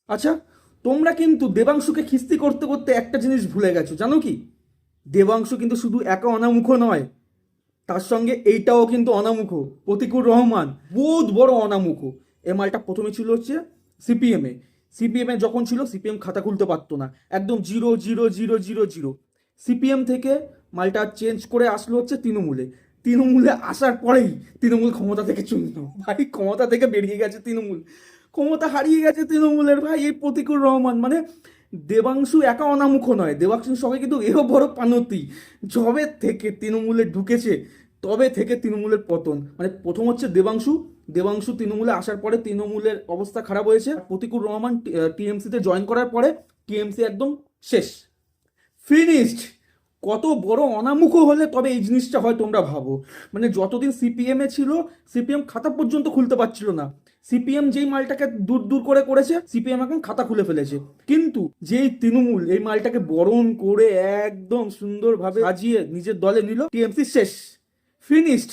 আচ্ছা, তোমরা কিন্তু দেবাংশুকে খিস্তি করতে করতে একটা জিনিস ভুলে গেছো, জানো কি? দেবাংশু কিন্তু শুধু একা অনামুখ নয়, তার সঙ্গে এইটাও কিন্তু অনামুখ। প্রতিকুর রহমান বহুত বড় অনামুখ। এ মালটা প্রথমে ছিল হচ্ছে সিপিএমে। সিপিএমে যখন ছিল, সিপিএম খাতা খুলতে পারতো না, একদম zero zero zero zero zero. CPM থেকে মালটা চেঞ্জ করে আসলো হচ্ছে তৃণমূলে। তৃণমূলে আসার পরেই তৃণমূল ক্ষমতা থেকে চলল ভাই, ক্ষমতা থেকে বেরিয়ে গেছে তৃণমূল, ক্ষমতা হারিয়ে গেছে তৃণমূলের ভাই এই প্রতিকুর রহমান। মানে দেবাংশু একা অনামুখ নয়, দেবাংশুর সঙ্গে কিন্তু এও বড় পানতি। যবে থেকে তৃণমূলে ঢুকেছে তবে থেকে তৃণমূলের পতন। মানে প্রথম হচ্ছে দেবাংশু, দেবাংশু তৃণমূলে আসার পরে তৃণমূলের অবস্থা খারাপ হয়েছে। প্রতিকুর রহমান টিএমসিতে জয়েন করার পরে টিএমসি একদম শেষ, ফিনিশড। কত বড় অনামুখ হলে তবে এই জিনিসটা হয় তোমরা ভাবো। মানে যতদিন সিপিএম এ ছিল, সিপিএম খাতা পর্যন্ত খুলতে পারছিল না। সিপিএম যেই মালটাকে দূর দূর করে করেছে, সিপিএম এখন খাতা খুলে ফেলেছে। কিন্তু যেই তৃণমূল এই মালটাকে বরণ করে একদম সুন্দরভাবে সাজিয়ে নিজের দলে নিল, টিএমসি শেষ, ফিনিশড।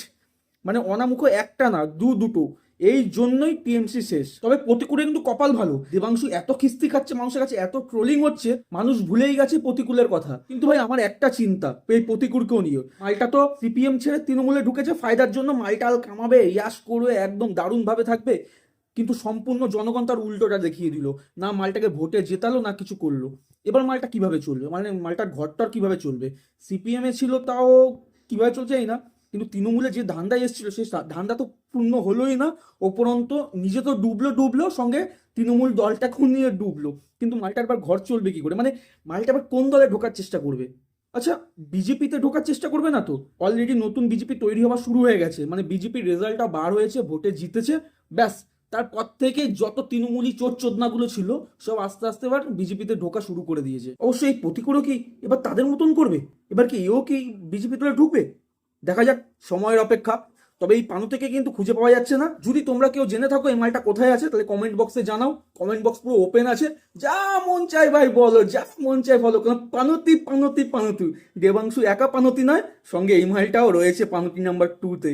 মানে অনামুখ একটা না, দুটো। এই জন্যই টিএমসি শেষ। তবে প্রতিকূলে কিন্তু কপাল ভালো, দেবাংশু এত খিস্তি খাচ্ছে মানুষের কাছে, এত ট্রোলিং হচ্ছে, মানুষ ভুলেই গেছে প্রতিকূলের কথা। কিন্তু ভাই আমার একটা চিন্তা এই প্রতিকূলকেও নিয়ে, মালটা তো সিপিএম ছেড়ে তৃণমূলে ঢুকেছে ফায়দার জন্য, মালটাল কামাবে, ইয়াস করবে, একদম দারুণ ভাবে থাকবে। কিন্তু সম্পূর্ণ জনগণ তার উল্টোটা দেখিয়ে দিল। না মালটাকে ভোটে জেতালো, না কিছু করলো। এবার মালটা কিভাবে চলবে, মানে মালটার ঘরটার কিভাবে চলবে? সিপিএম এ ছিল তাও কিভাবে চলছে এই না, কিন্তু তৃণমূলে যে ধান্দা এসেছিল সেই ধান্দা তো পূর্ণ হলোই না। উপরন্ত নিজে তো ডুবলো ডুবলো, সঙ্গে তৃণমূল দলটাকেও নিয়ে ডুবলো। কিন্তু মালটা এবার ঘর চলবে কি করে? মানে মালটা আবার কোন দলে ঢোকার চেষ্টা করবে? আচ্ছা, বিজেপিতে ঢোকার চেষ্টা করবে না তো? অলরেডি নতুন বিজেপি তৈরি হওয়া শুরু হয়ে গেছে, মানে বিজেপির রেজাল্টটা বার হয়েছে, ভোটে জিতেছে, ব্যাস। তারপর থেকে যত তৃণমূলী চোর চোদনাগুলো ছিল সব আস্তে আস্তে এবার বিজেপিতে ঢোকা শুরু করে দিয়েছে। অবশ্যই এই প্রতিকূলও কি এবার তাদের মতন করবে? এবার কি এও কি বিজেপি দলে ঢুকবে? দেখা যাক, সময়ের অপেক্ষা। তবে এই পানু থেকে কিন্তু খুঁজে পাওয়া যাচ্ছে না। যদি তোমরা কেউ জেনে থাকো এই মালটা কোথায় আছে, তাহলে কমেন্ট বক্সে জানাও। কমেন্ট বক্স পুরো ওপেন আছে, যা মন চাই ভাই বলো, যা মন চাই বলো, কারণ পানতি পানতি পানতি। দেবাংশু একা পানতি নয়, সঙ্গে এই মালটাও রয়েছে পানতি নাম্বার 2-তে।